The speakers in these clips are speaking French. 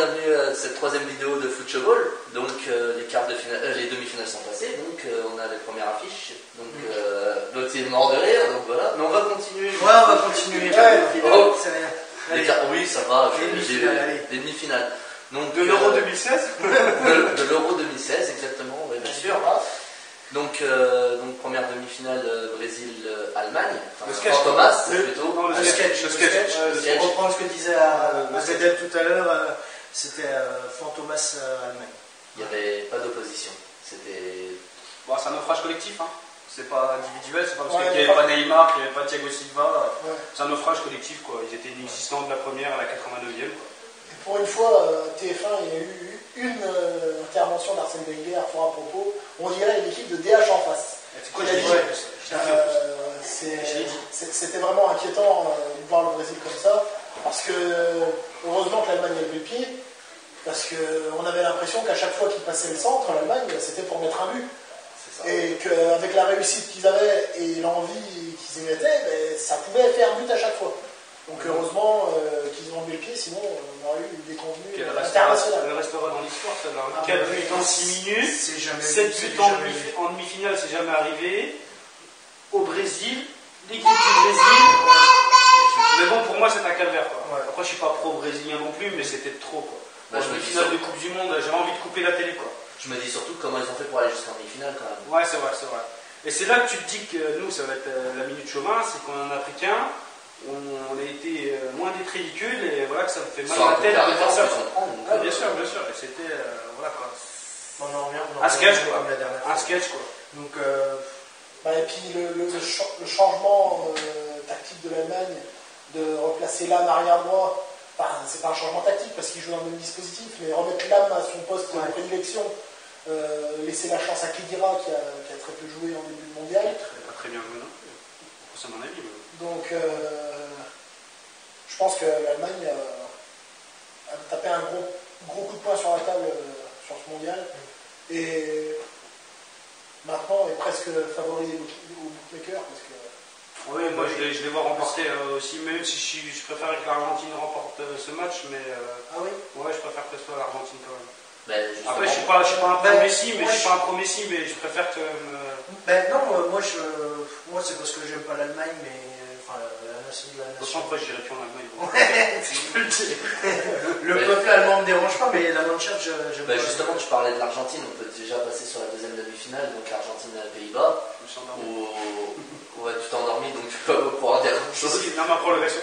bienvenue à cette troisième vidéo de Football. Donc les demi-finales sont passées, donc on a les premières affiches. Donc l'autre il est mort de rire, donc voilà. Mais on va continuer. Ouais, on va continuer. Oh. C'est rien. Oui, ça va. Les demi-finales. Donc, de l'Euro 2016 de l'Euro 2016, exactement, oui, bien sûr. Donc première demi-finale Brésil-Allemagne. Thomas, plutôt. Non, le sketch. Pour reprendre ce que disait Zedel tout à l'heure, c'était Fantomas-Allemagne. Il n'y avait pas d'opposition. C'était. Bon, c'est un naufrage collectif, hein. C'est pas individuel, c'est pas parce qu'il n'y avait pas Neymar, qu'il n'y avait pas Thiago Silva. Ouais. C'est un naufrage collectif, quoi. Ils étaient inexistants de la première à la 89e, quoi. Et pour une fois, TF1, il y a eu une intervention d'Arsène Wenger fort à propos. On dirait une équipe de DH en face. C'est quoi, c'était vraiment inquiétant de voir le Brésil comme ça, parce que heureusement que l'Allemagne a levé le pied, parce qu'on avait l'impression qu'à chaque fois qu'ils passaient le centre, l'Allemagne, c'était pour mettre un but. Et qu'avec la réussite qu'ils avaient et l'envie qu'ils y mettaient, ça pouvait faire but à chaque fois. Donc heureusement qu'ils ont levé le pied, sinon on aurait eu des convenus internationaux. Elle restera dans l'histoire, ça. 4 buts en 6 minutes, 7 buts en demi-finale, c'est jamais arrivé. Au Brésil, l'équipe du Brésil. Mais bon, pour moi, c'est un calvaire, quoi. Ouais. Après, je suis pas pro-brésilien non plus, mais c'était trop, quoi. Demi-finale de Coupe du Monde, j'avais envie de couper la télé, quoi. Je me dis surtout comment ils ont fait pour aller jusqu'en demi-finale, quand même. Ouais, c'est vrai. Et c'est là que tu te dis que nous, ça va être la minute chômage, c'est qu'on est un Africain. On a été loin d'être ridicule et voilà que ça me fait mal à la tête de voir ça. Bien sûr. Et c'était voilà quoi. Un sketch quoi. Un sketch quoi. Donc et puis le changement tactique de l'Allemagne de replacer l'âme arrière droit, c'est pas un changement tactique parce qu'il joue dans le même dispositif, mais remettre l'âme à son poste de prédilection, laisser la chance à Khedira qui a très peu joué en début de mondial. Pas très bien joué non. C'est mon avis. Donc, je pense que l'Allemagne a tapé un gros coup de poing sur la table sur ce mondial et maintenant est presque favorisé au bookmaker parce que. Oui, moi je les vois remporter aussi, même si je préfère que l'Argentine remporte ce match, mais. Ah oui. Ouais, je préfère que ce soit l'Argentine quand même. Après, je suis pas un pro-Messi, mais je préfère que. Non, moi c'est parce que j'aime pas l'Allemagne, mais. De toute façon, après, je dirais plus en Allemagne. Le peuple allemand ne me dérange pas, mais la Mannschaft, j'aime pas. Justement, tu parlais de l'Argentine, on peut déjà passer sur la deuxième demi-finale, donc Argentine-Pays-Bas. Tu t'es endormi, donc tu peux pas pouvoir dire grand-chose. Non, ma prolongation.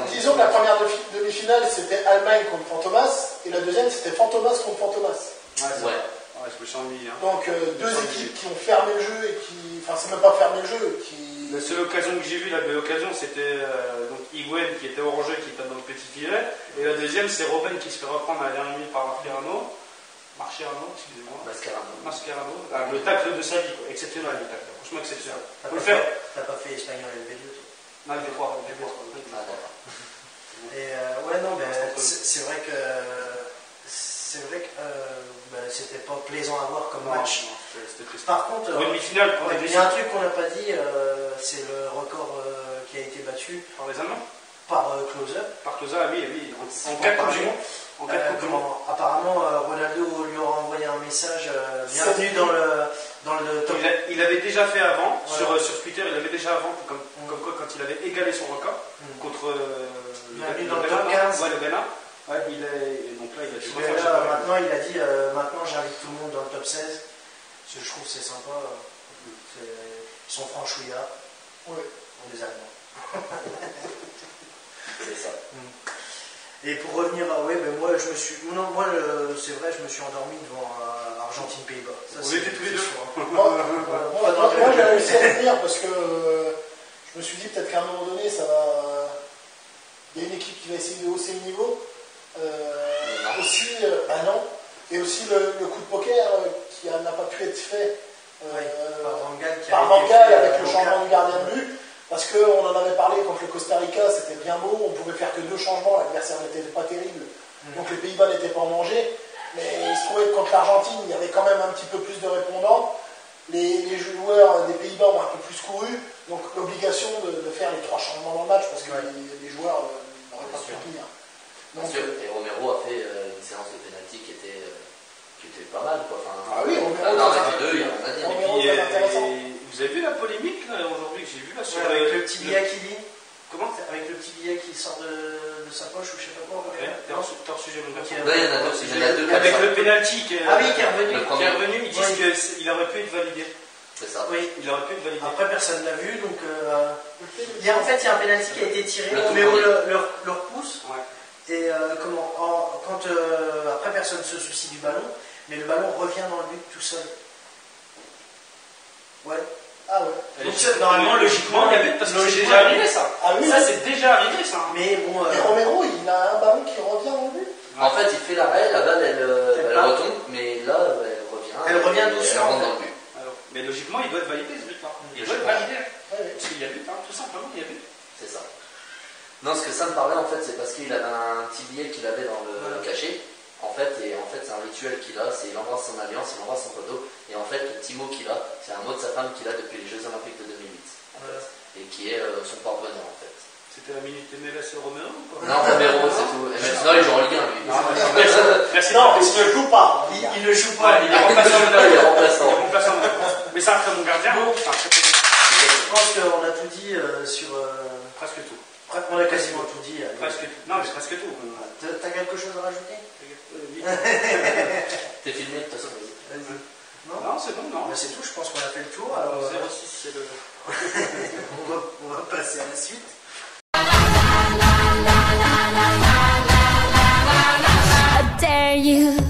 Disons que la première demi-finale, c'était Allemagne contre Fantomas, et la deuxième, c'était Fantomas contre Fantomas. Ouais, je me suis ennuyé. Hein. Donc, deux équipes qui ont fermé le jeu et qui. Enfin, c'est même pas fermé le jeu, La seule occasion que j'ai vue, la belle occasion, c'était Higuaín qui était orangé, qui était dans le petit filet. Et la deuxième, c'est Robben qui se fait reprendre à la dernière minute par Mascherano, excusez-moi. Mascherano. Le tacle de sa vie, quoi. Exceptionnel le tacle. Franchement exceptionnel. Faut le faire. T'as pas fait espagnol LV2, toi? Non, le V3. Et non, mais c'est vrai que. C'était pas plaisant à voir comme match. C'était triste. Par contre, demi-finale, il y a un truc qu'on n'a pas dit, c'est le record qui a été battu par les Allemands. Par Klose. Par Klose, oui. En 4 Coupes du Monde. Apparemment, Ronaldo lui aura envoyé un message bienvenue dans le top. Il avait déjà fait avant, sur Twitter, il avait déjà avant, comme quoi quand il avait égalé son record contre bienvenue dans le top 15. Ouais, le Ghana. Ouais, donc là, il a dit maintenant, il a dit maintenant j'invite tout le monde dans le top 16. Parce que je trouve que c'est sympa. Ils sont franchouillards. Oui. On les Allemands. C'est ça. Et pour revenir à moi je me suis. Non, moi c'est vrai, je me suis endormi devant Argentine-Pays-Bas. On était tous les deux. Moi j'ai réussi à revenir parce que je me suis dit peut-être qu'à un moment donné ça va. Il y a une équipe qui va essayer de hausser le niveau. Non. Et aussi le coup de poker qui n'a pas pu être fait par Van Gaal avec le changement de gardien de but. Parce qu'on en avait parlé contre le Costa Rica, c'était bien beau, on pouvait faire que 2 changements, l'adversaire n'était pas terrible, donc les Pays-Bas n'étaient pas en danger. Mais il se trouvait que contre l'Argentine, il y avait quand même un petit peu plus de répondants. Les joueurs des Pays-Bas ont un peu plus couru, donc l'obligation de faire les 3 changements dans le match parce que les joueurs n'auraient pas pu tenir. Et Romero a fait une séance de pénalty qui était pas mal, quoi. Enfin, oui, Romero. Non, avec les deux, il y a rien à dire. Vous avez vu la polémique là aujourd'hui que j'ai vu là sur avec le petit billet qui lit. Comment? Avec le petit billet qui sort de sa poche ou je sais pas quoi. Hors sujet, mon gars. Il y en a deux. Avec le penalty qui est revenu. Ils disent qu'il aurait pu être validé. C'est ça. Oui. Il aurait pu être validé. Après, personne ne l'a vu, donc. Il y a un penalty qui a été tiré, Romero le repousse. Ouais. Et quand après, personne ne se soucie du ballon, mais le ballon revient dans le but tout seul. Ouais. Ah ouais. Donc normalement, logiquement, il y a but parce que c'est déjà arrivé ça. Ah oui. Ça, c'est déjà arrivé ça. Mais bon. Et Romero, il a un ballon qui revient dans le but. En fait, il fait l'arrêt, la balle elle retombe, mais là elle revient. Elle revient doucement. Elle rentre dans le but. Mais logiquement, il doit être validé ce but-là. Il doit être validé. Parce qu'il y a but, tout simplement, il y a but. C'est ça. Non, ce que ça me parlait en fait, c'est parce qu'il avait un petit billet qu'il avait dans le cachet. En fait, c'est un rituel qu'il a, c'est il embrasse son alliance, il embrasse son poteau. Et en fait, le petit mot qu'il a, c'est un mot de sa femme qu'il a depuis les Jeux Olympiques de 2008. En fait, et qui est son porte-bonheur en fait. C'était la minute MLS et Romero ou quoi? Non, Romero, c'est tout. Non, il joue en Ligue 1 lui. Non, il ne joue pas. Il ne joue pas. Il est remplaçant. remplaçant. Mais c'est un très bon gardien. Je pense qu'on a tout dit sur. Presque tout. On a quasiment tout dit. Presque tout. Non, mais presque tout. T'as quelque chose à rajouter? T'es filmé de toute façon. Vas-y. Non, c'est bon, non. C'est tout, je pense qu'on a fait le tour. Alors, 06, c'est le. on va passer à la suite. I dare you